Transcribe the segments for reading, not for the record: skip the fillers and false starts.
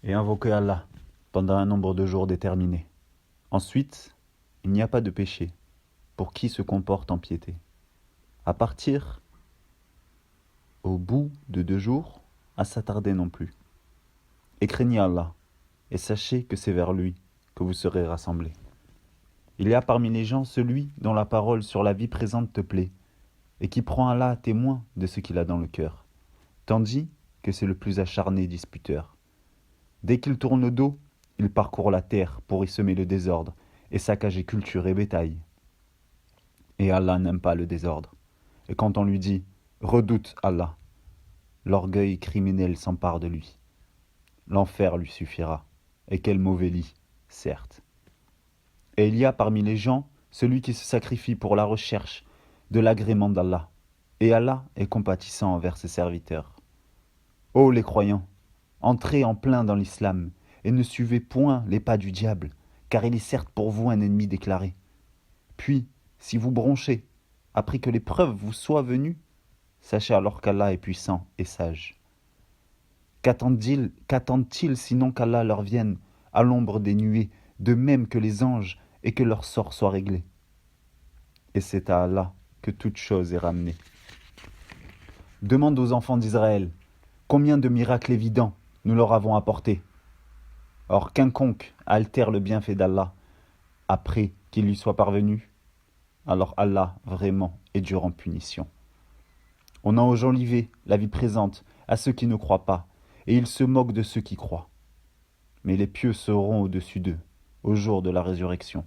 et invoquez Allah pendant un nombre de jours déterminé. Ensuite, il n'y a pas de péché pour qui se comporte en piété. À partir, au bout de 2 jours, à s'attarder non plus. Et craignez Allah, et sachez que c'est vers lui que vous serez rassemblés. Il y a parmi les gens celui dont la parole sur la vie présente te plaît, et qui prend Allah à témoin de ce qu'il a dans le cœur, tandis que c'est le plus acharné disputeur. Dès qu'il tourne le dos, il parcourt la terre pour y semer le désordre et saccager culture et bétail. Et Allah n'aime pas le désordre. Et quand on lui dit « Redoute Allah », l'orgueil criminel s'empare de lui. L'enfer lui suffira. Et quel mauvais lit, certes. Et il y a parmi les gens celui qui se sacrifie pour la recherche de l'agrément d'Allah. Et Allah est compatissant envers ses serviteurs. Ô les croyants, entrez en plein dans l'islam et ne suivez point les pas du diable, car il est certes pour vous un ennemi déclaré. Puis, si vous bronchez, après que l'épreuve vous soit venue, sachez alors qu'Allah est puissant et sage. Qu'attendent-ils sinon qu'Allah leur vienne à l'ombre des nuées, de même que les anges, et que leur sort soit réglé? Et c'est à Allah que toute chose est ramenée. Demande aux enfants d'Israël, combien de miracles évidents nous leur avons apportés? Or quiconque altère le bienfait d'Allah après qu'il lui soit parvenu, alors Allah vraiment est dur en punition. On a enjolivé la vie présente à ceux qui ne croient pas, et ils se moquent de ceux qui croient. Mais les pieux seront au-dessus d'eux, au jour de la résurrection.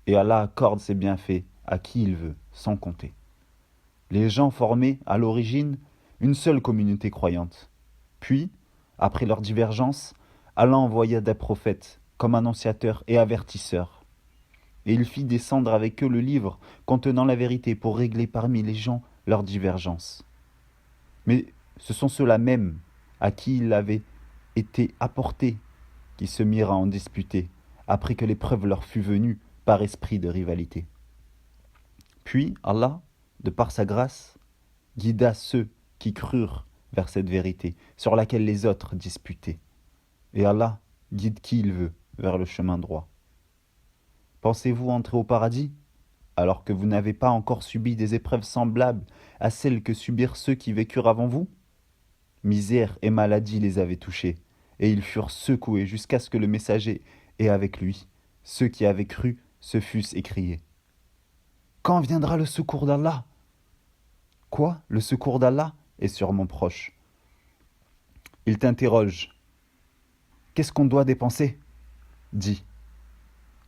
Et Allah accorde ses bienfaits à qui il veut, sans compter. Les gens formaient, à l'origine, une seule communauté croyante. Puis, après leur divergence, Allah envoya des prophètes comme annonciateurs et avertisseurs. Et il fit descendre avec eux le livre contenant la vérité pour régler parmi les gens leurs divergences. Mais ce sont ceux-là même à qui il avait été apporté qui se mirent à en disputer, après que l'épreuve leur fut venue par esprit de rivalité. Puis Allah, de par sa grâce, guida ceux qui crurent vers cette vérité, sur laquelle les autres disputaient. Et Allah guide qui il veut vers le chemin droit. Pensez-vous entrer au paradis, alors que vous n'avez pas encore subi des épreuves semblables à celles que subirent ceux qui vécurent avant vous? Misère et maladie les avaient touchés, et ils furent secoués jusqu'à ce que le messager et avec lui, ceux qui avaient cru, se fussent écriés. Quand viendra le secours d'Allah? Quoi? Le secours d'Allah est sûrement proche. Il t'interroge. Qu'est-ce qu'on doit dépenser? Dis.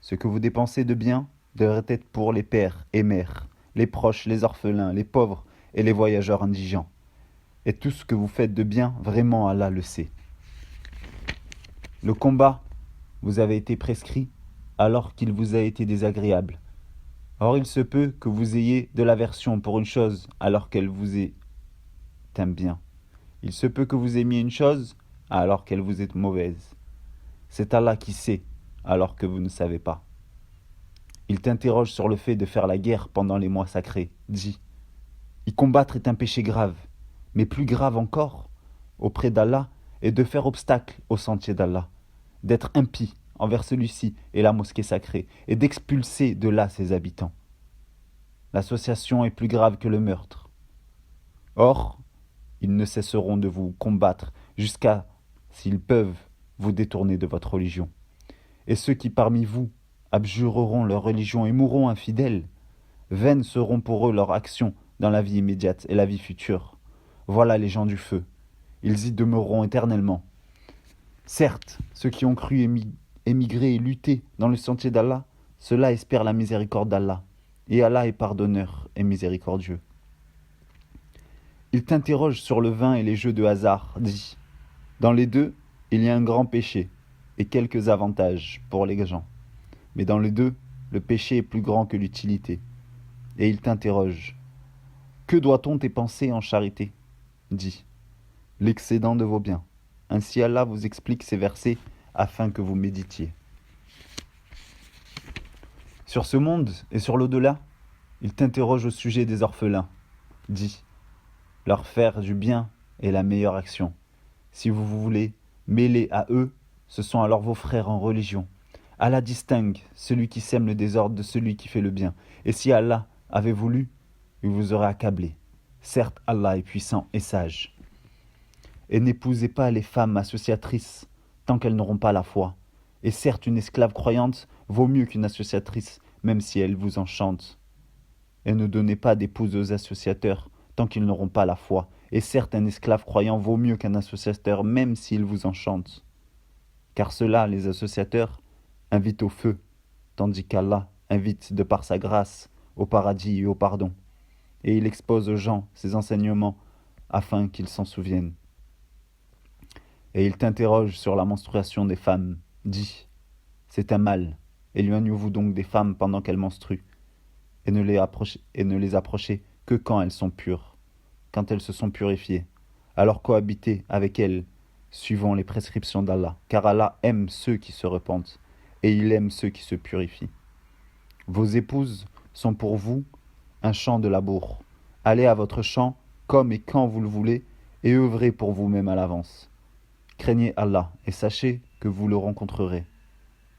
Ce que vous dépensez de bien devrait être pour les pères et mères, les proches, les orphelins, les pauvres et les voyageurs indigents. Et tout ce que vous faites de bien, vraiment Allah le sait. Le combat vous avait été prescrit alors qu'il vous a été désagréable. Or il se peut que vous ayez de l'aversion pour une chose alors qu'elle vous est un bien. Il se peut que vous aimiez une chose alors qu'elle vous est mauvaise. C'est Allah qui sait alors que vous ne savez pas. Il t'interroge sur le fait de faire la guerre pendant les mois sacrés. Dis, y combattre est un péché grave, mais plus grave encore, auprès d'Allah, est de faire obstacle au sentier d'Allah, d'être impie envers celui-ci et la mosquée sacrée, et d'expulser de là ses habitants. L'association est plus grave que le meurtre. Or, ils ne cesseront de vous combattre jusqu'à, s'ils peuvent, vous détourner de votre religion. Et ceux qui parmi vous abjureront leur religion et mourront infidèles, vaines seront pour eux leurs actions dans la vie immédiate et la vie future. Voilà les gens du feu. Ils y demeureront éternellement. Certes, ceux qui ont cru émigrer et lutter dans le sentier d'Allah, ceux-là espèrent la miséricorde d'Allah. Et Allah est pardonneur et miséricordieux. Il t'interroge sur le vin et les jeux de hasard. Dis, dans les deux, il y a un grand péché et quelques avantages pour les gens. Mais dans les deux, le péché est plus grand que l'utilité. Et il t'interroge. Que doit-on dépenser en charité? Dis, l'excédent de vos biens. Ainsi Allah vous explique ces versets afin que vous méditiez. Sur ce monde et sur l'au-delà, il t'interroge au sujet des orphelins. Dis, leur faire du bien est la meilleure action. Si vous voulez mêler à eux ce sont alors vos frères en religion. Allah distingue celui qui sème le désordre de celui qui fait le bien. Et si Allah avait voulu, il vous aurait accablé. Certes, Allah est puissant et sage. Et n'épousez pas les femmes associatrices tant qu'elles n'auront pas la foi. Et certes, une esclave croyante vaut mieux qu'une associatrice, même si elle vous enchante. Et ne donnez pas d'épouse aux associateurs tant qu'ils n'auront pas la foi. Et certes, un esclave croyant vaut mieux qu'un associateur, même s'il vous enchante. Car ceux-là, les associateurs, invitent au feu, tandis qu'Allah invite de par sa grâce au paradis et au pardon. Et il expose aux gens ses enseignements afin qu'ils s'en souviennent. Et il t'interroge sur la menstruation des femmes. Dis, c'est un mal. Éloignez-vous donc des femmes pendant qu'elles menstruent, et ne les approchez que quand elles sont pures, quand elles se sont purifiées. Alors cohabitez avec elles, suivant les prescriptions d'Allah, car Allah aime ceux qui se repentent, et il aime ceux qui se purifient. Vos épouses sont pour vous un champ de labour. Allez à votre champ comme et quand vous le voulez, et œuvrez pour vous-même à l'avance. Craignez Allah, et sachez que vous le rencontrerez,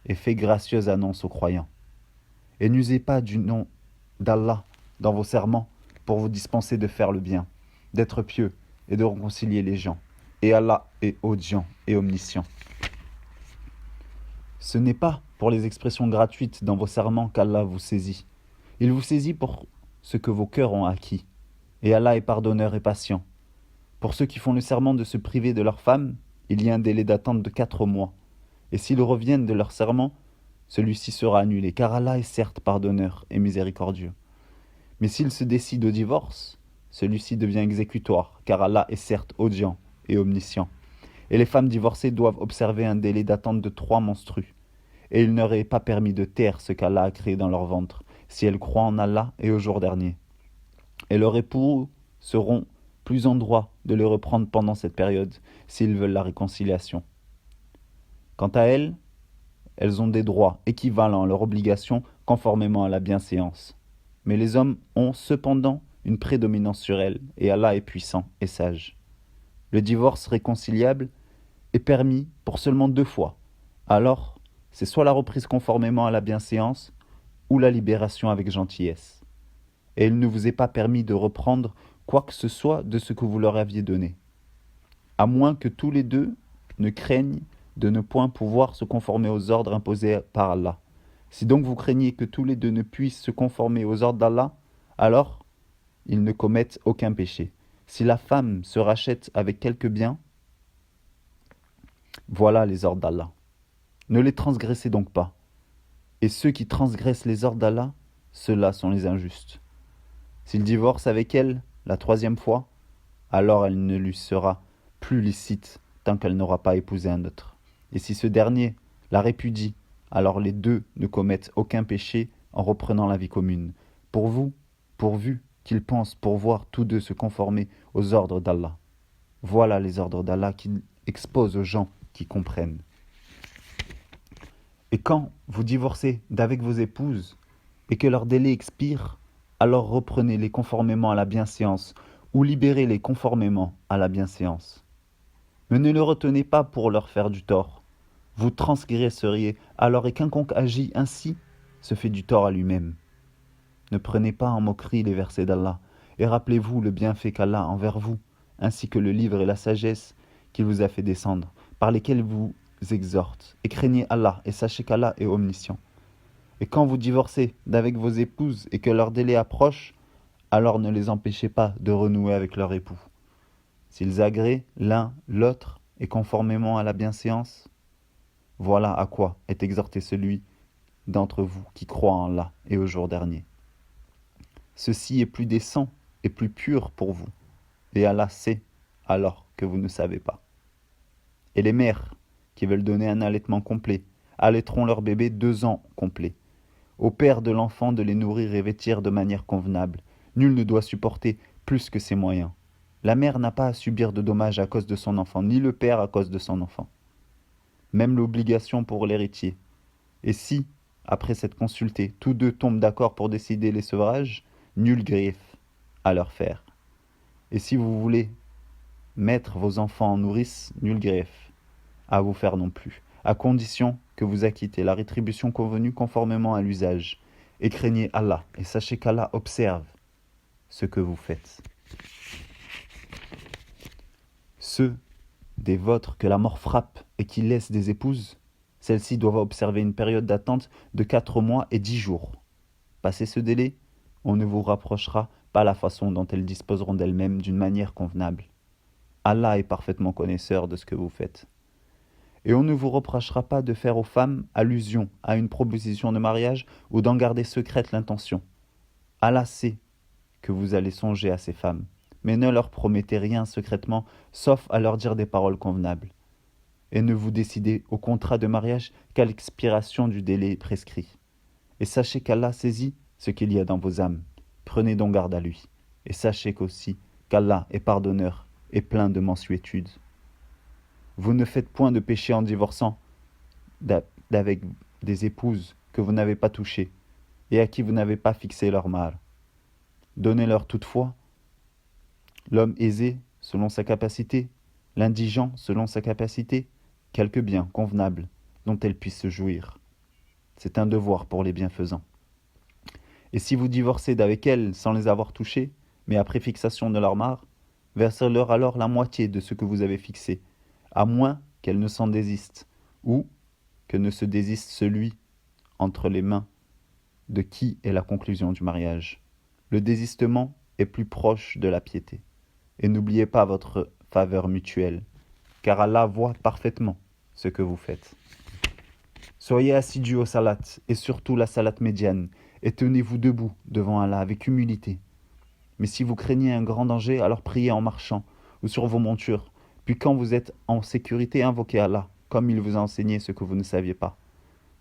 et faites gracieuse annonce aux croyants. Et n'usez pas du nom d'Allah dans vos serments pour vous dispenser de faire le bien, d'être pieux et de réconcilier les gens. Et Allah est audient et omniscient. Ce n'est pas pour les expressions gratuites dans vos serments qu'Allah vous saisit. Il vous saisit pour ce que vos cœurs ont acquis. Et Allah est pardonneur et patient. Pour ceux qui font le serment de se priver de leur femme, il y a un délai d'attente de 4 mois. Et s'ils reviennent de leur serment, celui-ci sera annulé, car Allah est certes pardonneur et miséricordieux. Mais s'ils se décident au divorce, celui-ci devient exécutoire, car Allah est certes audient et omniscient. Et les femmes divorcées doivent observer un délai d'attente de 3 menstrues. Et il leur est pas permis de taire ce qu'Allah a créé dans leur ventre, si elles croient en Allah et au jour dernier. Et leurs époux seront plus en droit de les reprendre pendant cette période, s'ils veulent la réconciliation. Quant à elles, elles ont des droits équivalents à leurs obligations conformément à la bienséance. Mais les hommes ont cependant une prédominance sur elles, et Allah est puissant et sage. Le divorce réconciliable est permis pour seulement 2 fois. Alors, c'est soit la reprise conformément à la bienséance, ou la libération avec gentillesse. Et il ne vous est pas permis de reprendre quoi que ce soit de ce que vous leur aviez donné, à moins que tous les deux ne craignent de ne point pouvoir se conformer aux ordres imposés par Allah. Si donc vous craignez que tous les deux ne puissent se conformer aux ordres d'Allah, alors ils ne commettent aucun péché. Si la femme se rachète avec quelques biens, voilà les ordres d'Allah. Ne les transgressez donc pas. Et ceux qui transgressent les ordres d'Allah, ceux-là sont les injustes. S'il divorce avec elle la 3e fois, alors elle ne lui sera plus licite tant qu'elle n'aura pas épousé un autre. Et si ce dernier la répudie, alors les deux ne commettent aucun péché en reprenant la vie commune. Pour vous, pourvu qu'ils pensent pourvoir tous deux se conformer aux ordres d'Allah. Voilà les ordres d'Allah qu'il expose aux gens qui comprennent. Et quand vous divorcez d'avec vos épouses et que leur délai expire, alors reprenez-les conformément à la bienséance ou libérez-les conformément à la bienséance. Mais ne les retenez pas pour leur faire du tort. Vous transgresseriez alors et quiconque agit ainsi se fait du tort à lui-même. Ne prenez pas en moquerie les versets d'Allah et rappelez-vous le bienfait qu'Allah a envers vous, ainsi que le livre et la sagesse qu'il vous a fait descendre, par lesquels vous exhorte. Et craignez Allah et sachez qu'Allah est omniscient. Et quand vous divorcez d'avec vos épouses et que leur délai approche, alors ne les empêchez pas de renouer avec leur époux. S'ils agréent l'un l'autre et conformément à la bienséance, voilà à quoi est exhorté celui d'entre vous qui croit en Allah et au jour dernier. Ceci est plus décent et plus pur pour vous, et Allah sait alors que vous ne savez pas. Et les mères qui veulent donner un allaitement complet allaiteront leur bébé 2 ans complets. Au père de l'enfant de les nourrir et vêtir de manière convenable. Nul ne doit supporter plus que ses moyens. La mère n'a pas à subir de dommages à cause de son enfant, ni le père à cause de son enfant. Même l'obligation pour l'héritier. Et si, après s'être consultés, tous deux tombent d'accord pour décider les sevrages, nul grief à leur faire. Et si vous voulez mettre vos enfants en nourrice, nul grief à vous faire non plus. à condition que vous acquittez la rétribution convenue conformément à l'usage. Et craignez Allah, et sachez qu'Allah observe ce que vous faites. Ceux des vôtres que la mort frappe et qui laissent des épouses, celles-ci doivent observer une période d'attente de 4 mois et 10 jours. Passé ce délai, on ne vous rapprochera pas la façon dont elles disposeront d'elles-mêmes d'une manière convenable. Allah est parfaitement connaisseur de ce que vous faites. Et on ne vous reprochera pas de faire aux femmes allusion à une proposition de mariage ou d'en garder secrète l'intention. Allah sait que vous allez songer à ces femmes, mais ne leur promettez rien secrètement, sauf à leur dire des paroles convenables. Et ne vous décidez au contrat de mariage qu'à l'expiration du délai prescrit. Et sachez qu'Allah saisit ce qu'il y a dans vos âmes. Prenez donc garde à lui. Et sachez qu'aussi qu'Allah est pardonneur et plein de mansuétude. Vous ne faites point de péché en divorçant d'avec des épouses que vous n'avez pas touchées et à qui vous n'avez pas fixé leur mâle. Donnez-leur toutefois l'homme aisé selon sa capacité, l'indigent selon sa capacité, quelques biens convenables dont elles puissent se jouir. C'est un devoir pour les bienfaisants. Et si vous divorcez d'avec elles sans les avoir touchées, mais après fixation de leur mare, versez-leur alors la moitié de ce que vous avez fixé, à moins qu'elles ne s'en désistent, ou que ne se désiste celui entre les mains de qui est la conclusion du mariage. Le désistement est plus proche de la piété. Et n'oubliez pas votre faveur mutuelle, car Allah voit parfaitement ce que vous faites. Soyez assidus au salat, et surtout la salat médiane, et tenez-vous debout devant Allah avec humilité. Mais si vous craignez un grand danger, alors priez en marchant, ou sur vos montures, puis quand vous êtes en sécurité, invoquez Allah, comme il vous a enseigné ce que vous ne saviez pas.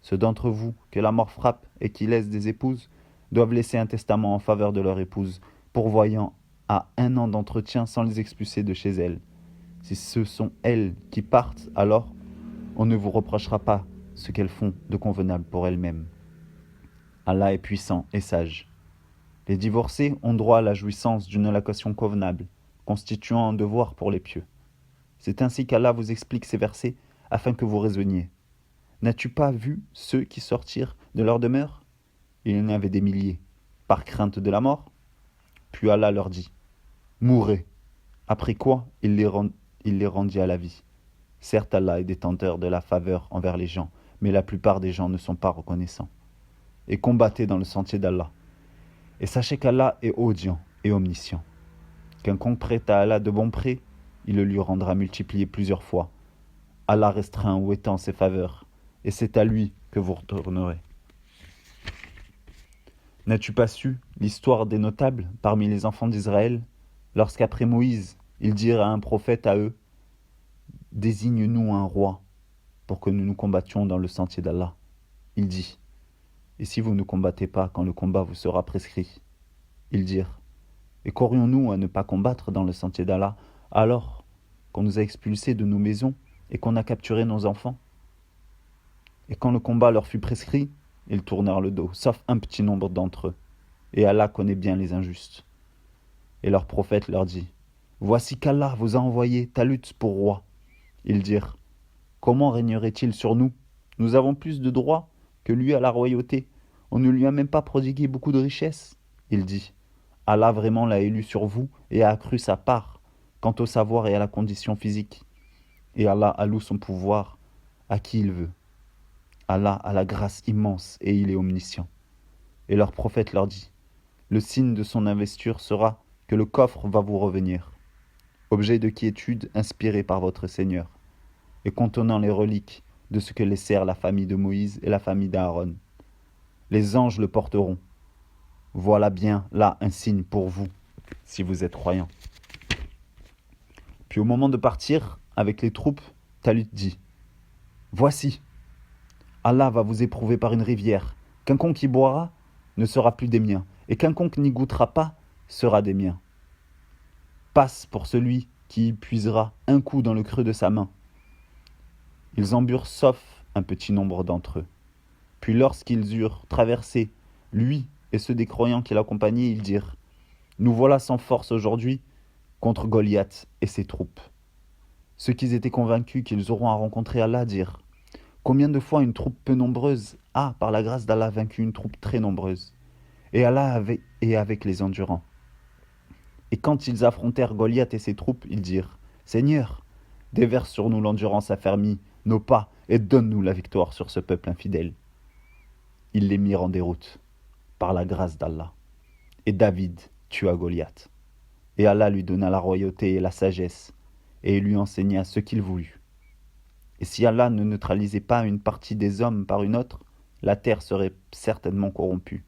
Ceux d'entre vous que la mort frappe et qui laissent des épouses, doivent laisser un testament en faveur de leur épouse, pourvoyant à 1 an d'entretien sans les expulser de chez elles. Si ce sont elles qui partent, alors on ne vous reprochera pas ce qu'elles font de convenable pour elles-mêmes. Allah est puissant et sage. Les divorcés ont droit à la jouissance d'une location convenable, constituant un devoir pour les pieux. C'est ainsi qu'Allah vous explique ces versets afin que vous raisonniez. N'as-tu pas vu ceux qui sortirent de leur demeure? Il y en avait des milliers, par crainte de la mort. Puis Allah leur dit, mourrez. Après quoi, il les rendit à la vie. Certes, Allah est détenteur de la faveur envers les gens, mais la plupart des gens ne sont pas reconnaissants. Et combattez dans le sentier d'Allah. Et sachez qu'Allah est audient et omniscient. Quiconque prête à Allah de bons prêts, il le lui rendra multiplié plusieurs fois. Allah restreint ou étend ses faveurs, et c'est à lui que vous retournerez. N'as-tu pas su l'histoire des notables parmi les enfants d'Israël, lorsqu'après Moïse, ils dirent à un prophète à eux, « Désigne-nous un roi, pour que nous nous combattions dans le sentier d'Allah. » Il dit, « Et si vous ne combattez pas quand le combat vous sera prescrit ?» Ils dirent, « Et qu'aurions-nous à ne pas combattre dans le sentier d'Allah, alors qu'on nous a expulsés de nos maisons et qu'on a capturé nos enfants ?» Et quand le combat leur fut prescrit, ils tournèrent le dos, sauf un petit nombre d'entre eux. Et Allah connaît bien les injustes. Et leur prophète leur dit, « Voici qu'Allah vous a envoyé Talut pour roi. » Ils dirent, « Comment régnerait-il sur nous? Nous avons plus de droits que lui à la royauté. On ne lui a même pas prodigué beaucoup de richesses. » Il dit, « Allah vraiment l'a élu sur vous et a accru sa part quant au savoir et à la condition physique. Et Allah alloue son pouvoir à qui il veut. Allah a la grâce immense et il est omniscient. » Et leur prophète leur dit, « Le signe de son investiture sera que le coffre va vous revenir, objet de quiétude inspiré par votre Seigneur, et contenant les reliques de ce que laissèrent la famille de Moïse et la famille d'Aaron. Les anges le porteront. Voilà bien là un signe pour vous, si vous êtes croyants. » Puis au moment de partir avec les troupes, Talut dit, « Voici, Allah va vous éprouver par une rivière. Quiconque y boira ne sera plus des miens, et quiconque n'y goûtera pas sera des miens. Passe pour celui qui y puisera un coup dans le creux de sa main. » Ils en burent sauf un petit nombre d'entre eux. Puis lorsqu'ils eurent traversé, lui et ceux des croyants qui l'accompagnaient, ils dirent, « Nous voilà sans force aujourd'hui contre Goliath et ses troupes. » Ceux qui étaient convaincus qu'ils auront à rencontrer Allah dirent, « Combien de fois une troupe peu nombreuse a, par la grâce d'Allah, vaincu une troupe très nombreuse, et avec les endurants. Et quand ils affrontèrent Goliath et ses troupes, ils dirent, Seigneur, déverse sur nous l'endurance affermie, nos pas, et donne-nous la victoire sur ce peuple infidèle. Ils les mirent en déroute, par la grâce d'Allah. Et David tua Goliath. Et Allah lui donna la royauté et la sagesse, et il lui enseigna ce qu'il voulut. Et si Allah ne neutralisait pas une partie des hommes par une autre, la terre serait certainement corrompue.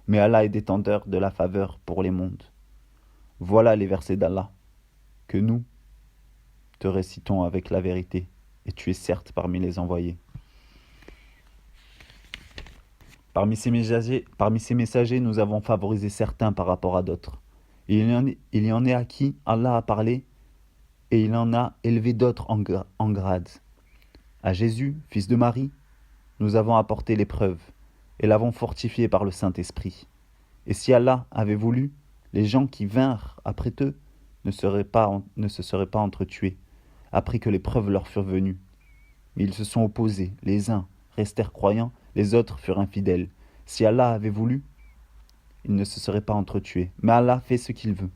Mais Allah est détenteur de la faveur pour les mondes. Voilà les versets d'Allah, que nous te récitons avec la vérité, et tu es certes parmi les envoyés. Parmi ces messagers, nous avons favorisé certains par rapport à d'autres. Il y en est à qui Allah a parlé, et il en a élevé d'autres en grade. À Jésus, fils de Marie, nous avons apporté l'épreuve, et l'avons fortifié par le Saint-Esprit. Et si Allah avait voulu, les gens qui vinrent après eux ne se seraient pas entretués, après que l'épreuve leur furent venue. Mais ils se sont opposés, les uns restèrent croyants, les autres furent infidèles. Si Allah avait voulu, ils ne se seraient pas entretués. Mais Allah fait ce qu'il veut.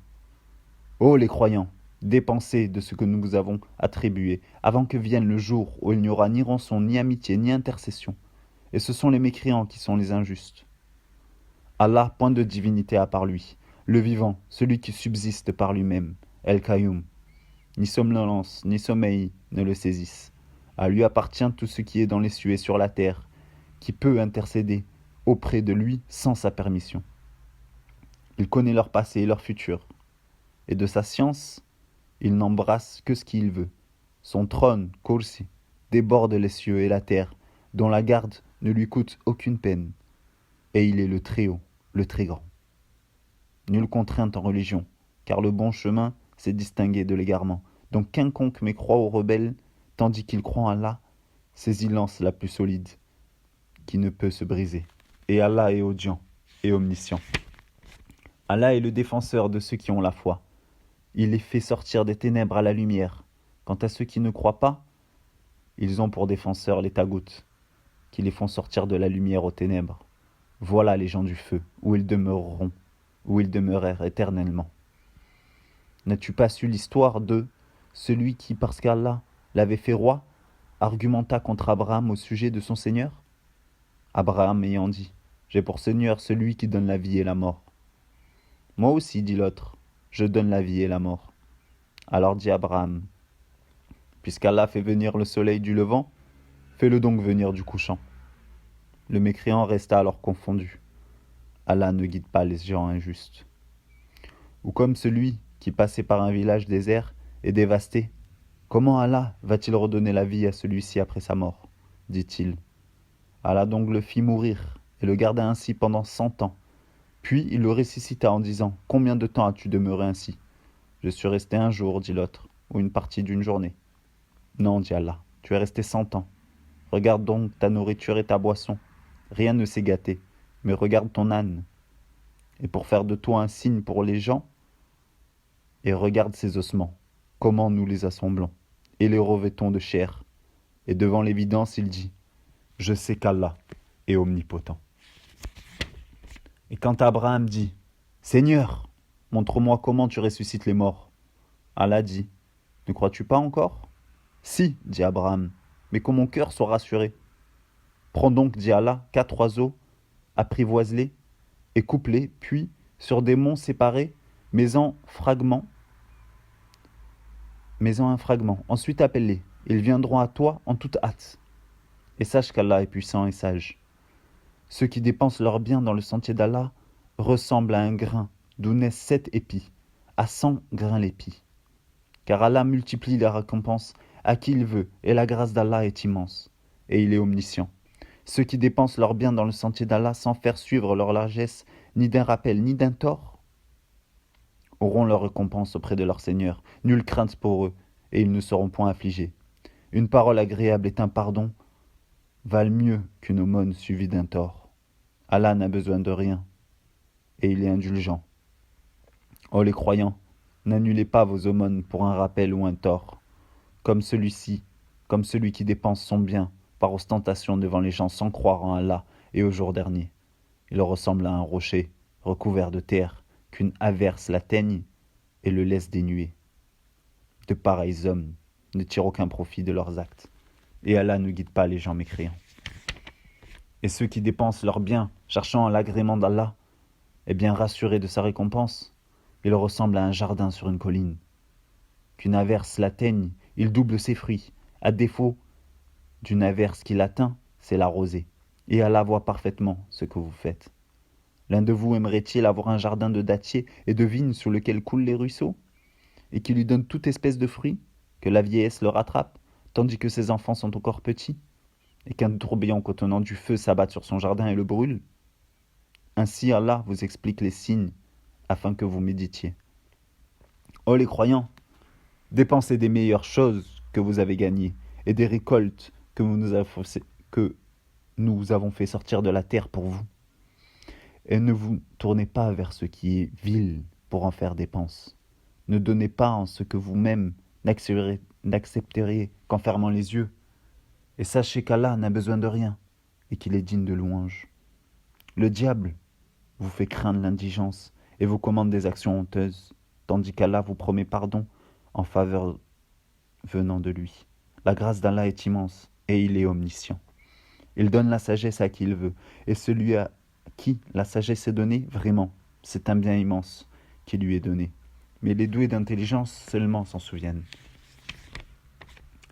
Ô les croyants, dépensez de ce que nous vous avons attribué, avant que vienne le jour où il n'y aura ni rançon, ni amitié, ni intercession. Et ce sont les mécréants qui sont les injustes. Allah, point de divinité à part lui, le vivant, celui qui subsiste par lui-même, El-Qayoum. Ni somnolence, ni sommeil ne le saisissent. À lui appartient tout ce qui est dans les cieux et sur la terre, qui peut intercéder auprès de lui sans sa permission. Il connaît leur passé et leur futur, et de sa science, il n'embrasse que ce qu'il veut. Son trône, Kursi, déborde les cieux et la terre, dont la garde ne lui coûte aucune peine. Et il est le Très-Haut, le Très-Grand. Nulle contrainte en religion, car le bon chemin s'est distingué de l'égarement. Donc quiconque mécroit ou rebelle, tandis qu'il croit en Allah, saisit l'anse la plus solide, qui ne peut se briser. Et Allah est audient et omniscient. Allah est le défenseur de ceux qui ont la foi. Il les fait sortir des ténèbres à la lumière. Quant à ceux qui ne croient pas, ils ont pour défenseurs les tagoutes, qui les font sortir de la lumière aux ténèbres. Voilà les gens du feu, où ils demeureront, où ils demeurèrent éternellement. N'as-tu pas su l'histoire de celui qui, parce qu'Allah l'avait fait roi, argumenta contre Abraham au sujet de son Seigneur? Abraham ayant dit, j'ai pour Seigneur celui qui donne la vie et la mort. Moi aussi, dit l'autre, je donne la vie et la mort. Alors dit Abraham, puisqu'Allah fait venir le soleil du levant, fais-le donc venir du couchant. Le mécréant resta alors confondu. Allah ne guide pas les gens injustes. Ou comme celui qui passait par un village désert et dévasté. Comment Allah va-t-il redonner la vie à celui-ci après sa mort, dit-il. Allah donc le fit mourir et le garda ainsi pendant 100 ans. Puis il le ressuscita en disant, combien de temps as-tu demeuré ainsi? Je suis resté un jour, dit l'autre, ou une partie d'une journée. Non, dit Allah, tu es resté 100 ans. Regarde donc ta nourriture et ta boisson. Rien ne s'est gâté, mais regarde ton âne. Et pour faire de toi un signe pour les gens, et regarde ses ossements, comment nous les assemblons, et les revêtons de chair. Et devant l'évidence, il dit, je sais qu'Allah est omnipotent. Et quand Abraham dit, Seigneur, montre-moi comment tu ressuscites les morts. Allah dit, ne crois-tu pas encore? Si, dit Abraham, mais que mon cœur soit rassuré. Prends donc, dit Allah, 4 oiseaux, apprivoise-les et coupe-les, puis, sur des monts séparés, mets-en un fragment. Ensuite appelle-les. Ils viendront à toi en toute hâte. Et sache qu'Allah est puissant et sage. Ceux qui dépensent leurs biens dans le sentier d'Allah ressemblent à un grain d'où naissent 7 épis, à 100 grains l'épi. Car Allah multiplie les récompenses à qui il veut, et la grâce d'Allah est immense, et il est omniscient. Ceux qui dépensent leurs biens dans le sentier d'Allah sans faire suivre leur largesse, ni d'un rappel, ni d'un tort, auront leur récompense auprès de leur Seigneur. Nulle crainte pour eux, et ils ne seront point affligés. Une parole agréable et un pardon valent mieux qu'une aumône suivie d'un tort. Allah n'a besoin de rien, et il est indulgent. Ô les croyants, n'annulez pas vos aumônes pour un rappel ou un tort, comme celui qui dépense son bien par ostentation devant les gens sans croire en Allah et au jour dernier. Il ressemble à un rocher recouvert de terre qu'une averse l'atteigne et le laisse dénué. De pareils hommes ne tirent aucun profit de leurs actes, et Allah ne guide pas les gens mécréants. Et ceux qui dépensent leurs biens cherchant l'agrément d'Allah, bien rassurés de sa récompense, ils ressemblent à un jardin sur une colline. Qu'une averse l'atteigne, il double ses fruits. À défaut d'une averse qui l'atteint, c'est la rosée. Et Allah voit parfaitement ce que vous faites. L'un de vous aimerait-il avoir un jardin de dattiers et de vignes sous lequel coulent les ruisseaux, et qui lui donne toute espèce de fruits, que la vieillesse le rattrape, tandis que ses enfants sont encore petits, et qu'un tourbillon contenant du feu s'abatte sur son jardin et le brûle? Ainsi Allah vous explique les signes, afin que vous méditiez. Ô les croyants, dépensez des meilleures choses que vous avez gagnées, et des récoltes que nous avons fait sortir de la terre pour vous. Et ne vous tournez pas vers ce qui est vil pour en faire dépense. Ne donnez pas en ce que vous-même n'accepteriez qu'en fermant les yeux. Et sachez qu'Allah n'a besoin de rien, et qu'il est digne de louange. Le diable vous fait craindre l'indigence et vous commande des actions honteuses, tandis qu'Allah vous promet pardon en faveur venant de lui. La grâce d'Allah est immense, et il est omniscient. Il donne la sagesse à qui il veut, et celui à qui la sagesse est donnée, vraiment, c'est un bien immense qui lui est donné. Mais les doués d'intelligence seulement s'en souviennent.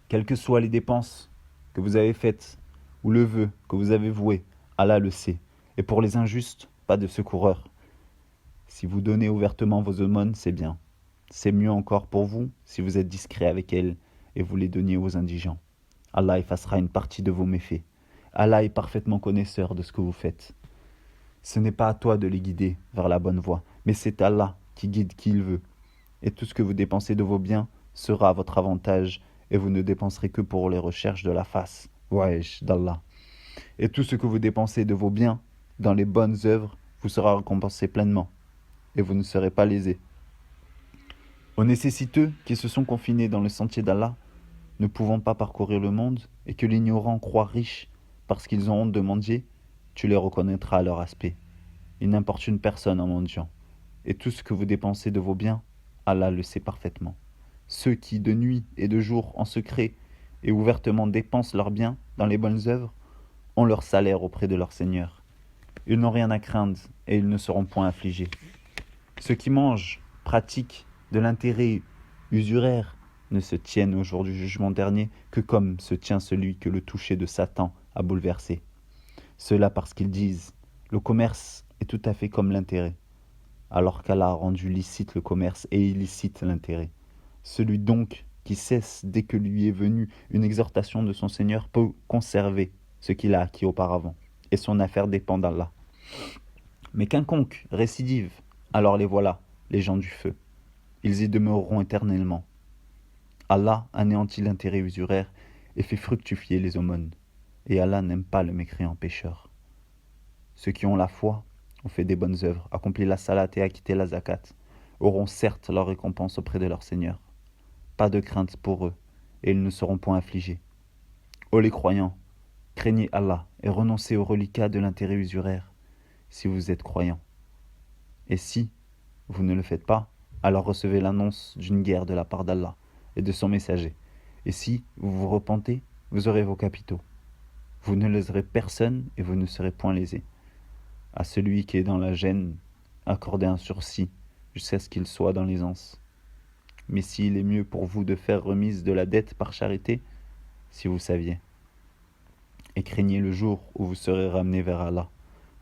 Quelles que soient les dépenses que vous avez faites, ou le vœu que vous avez voué, Allah le sait. Et pour les injustes, pas de secoureur. Si vous donnez ouvertement vos aumônes, c'est bien. C'est mieux encore pour vous si vous êtes discret avec elles et vous les donniez aux indigents. Allah effacera une partie de vos méfaits. Allah est parfaitement connaisseur de ce que vous faites. Ce n'est pas à toi de les guider vers la bonne voie, mais c'est Allah qui guide qui il veut. Et tout ce que vous dépensez de vos biens sera à votre avantage, et vous ne dépenserez que pour les recherches de la face, d'Allah. Et tout ce que vous dépensez de vos biens dans les bonnes œuvres vous sera récompensé pleinement, et vous ne serez pas lésés. Aux nécessiteux qui se sont confinés dans le sentier d'Allah, ne pouvant pas parcourir le monde, et que l'ignorant croit riche parce qu'ils ont honte de mendier, tu les reconnaîtras à leur aspect. Ils n'importunent personne en mendiant. Et tout ce que vous dépensez de vos biens, Allah le sait parfaitement. Ceux qui, de nuit et de jour, en secret et ouvertement dépensent leurs biens dans les bonnes œuvres, ont leur salaire auprès de leur Seigneur. Ils n'ont rien à craindre et ils ne seront point affligés. Ceux qui mangent, pratiquent de l'intérêt usuraire, ne se tiennent au jour du jugement dernier que comme se tient celui que le toucher de Satan a bouleversé. Cela parce qu'ils disent « Le commerce est tout à fait comme l'intérêt », alors qu'Allah a rendu licite le commerce et illicite l'intérêt. Celui donc qui cesse dès que lui est venue une exhortation de son Seigneur peut conserver ce qu'il a acquis auparavant, et son affaire dépend d'Allah. Mais quiconque récidive, alors les voilà, les gens du feu. Ils y demeureront éternellement. Allah anéantit l'intérêt usuraire et fait fructifier les aumônes. Et Allah n'aime pas le mécréant pécheur. Ceux qui ont la foi, ont fait des bonnes œuvres, accompli la salat et acquitté la zakat, auront certes leur récompense auprès de leur Seigneur. Pas de crainte pour eux, et ils ne seront point affligés. Ô les croyants, craignez Allah et renoncez aux reliquats de l'intérêt usuraire, si vous êtes croyants. Et si vous ne le faites pas, alors recevez l'annonce d'une guerre de la part d'Allah et de son messager. Et si vous vous repentez, vous aurez vos capitaux. Vous ne léserez personne et vous ne serez point lésés. À celui qui est dans la gêne, accordez un sursis jusqu'à ce qu'il soit dans l'aisance. Mais s'il est mieux pour vous de faire remise de la dette par charité, si vous saviez. Et craignez le jour où vous serez ramenés vers Allah.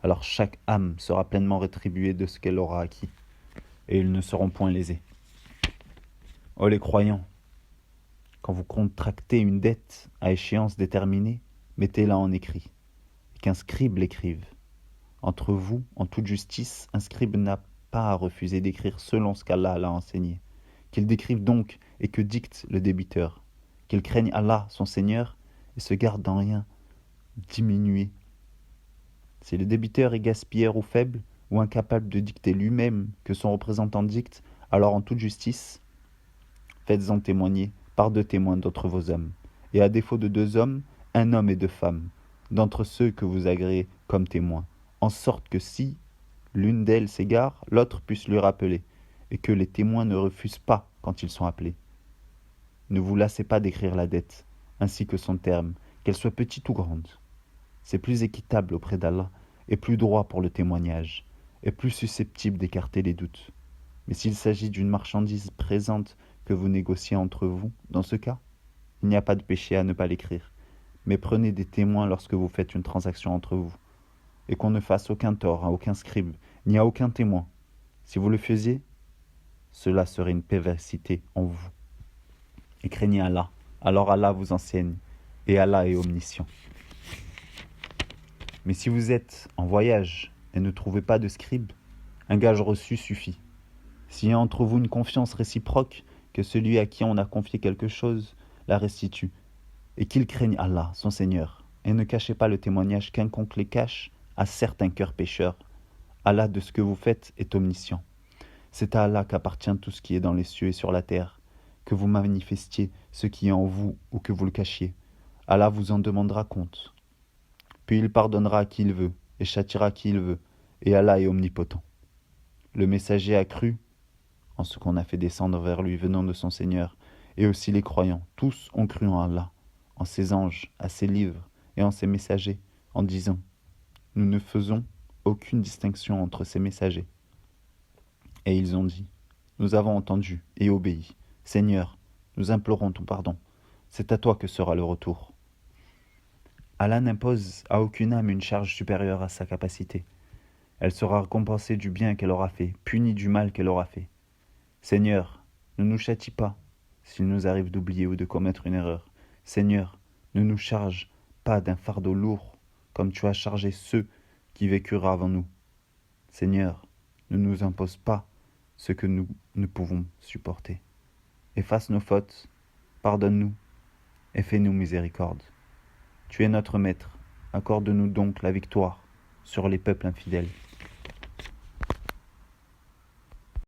Alors chaque âme sera pleinement rétribuée de ce qu'elle aura acquis, et ils ne seront point lésés. Ô les croyants, quand vous contractez une dette à échéance déterminée, mettez-la en écrit, et qu'un scribe l'écrive. Entre vous, en toute justice, un scribe n'a pas à refuser d'écrire selon ce qu'Allah l'a enseigné. Qu'il décrive donc et que dicte le débiteur. Qu'il craigne Allah, son Seigneur, et se garde d'en rien diminuer. Si le débiteur est gaspilleur ou faible, ou incapable de dicter lui-même que son représentant dicte, alors en toute justice, faites-en témoigner par 2 témoins d'entre vos hommes. Et à défaut de 2 hommes, un homme et deux femmes, d'entre ceux que vous agréez comme témoins, en sorte que si l'une d'elles s'égare, l'autre puisse lui rappeler, et que les témoins ne refusent pas quand ils sont appelés. Ne vous lassez pas d'écrire la dette, ainsi que son terme, qu'elle soit petite ou grande. C'est plus équitable auprès d'Allah, et plus droit pour le témoignage, et plus susceptible d'écarter les doutes. Mais s'il s'agit d'une marchandise présente que vous négociez entre vous, dans ce cas, il n'y a pas de péché à ne pas l'écrire. Mais prenez des témoins lorsque vous faites une transaction entre vous, et qu'on ne fasse aucun tort à aucun scribe, ni à aucun témoin. Si vous le faisiez, cela serait une perversité en vous. Et craignez Allah, alors Allah vous enseigne, et Allah est omniscient. Mais si vous êtes en voyage et ne trouvez pas de scribe, un gage reçu suffit. S'il y a entre vous une confiance réciproque, que celui à qui on a confié quelque chose la restitue, et qu'il craigne Allah, son Seigneur, et ne cachez pas le témoignage qu'inconque les cache à certains cœurs pécheurs. Allah de ce que vous faites est omniscient. C'est à Allah qu'appartient tout ce qui est dans les cieux et sur la terre, que vous manifestiez ce qui est en vous ou que vous le cachiez. Allah vous en demandera compte. Puis il pardonnera à qui il veut et châtiera qui il veut, et Allah est omnipotent. Le messager a cru en ce qu'on a fait descendre vers lui venant de son Seigneur, et aussi les croyants, tous ont cru en Allah, en ses anges, à ses livres et en ses messagers, en disant « Nous ne faisons aucune distinction entre ces messagers. » Et ils ont dit « Nous avons entendu et obéi. Seigneur, nous implorons ton pardon. C'est à toi que sera le retour. » Allah n'impose à aucune âme une charge supérieure à sa capacité. Elle sera récompensée du bien qu'elle aura fait, punie du mal qu'elle aura fait. Seigneur, ne nous châtie pas s'il nous arrive d'oublier ou de commettre une erreur. Seigneur, ne nous charge pas d'un fardeau lourd, comme tu as chargé ceux qui vécurent avant nous. Seigneur, ne nous impose pas ce que nous ne pouvons supporter. Efface nos fautes, pardonne-nous et fais-nous miséricorde. Tu es notre Maître, accorde-nous donc la victoire sur les peuples infidèles.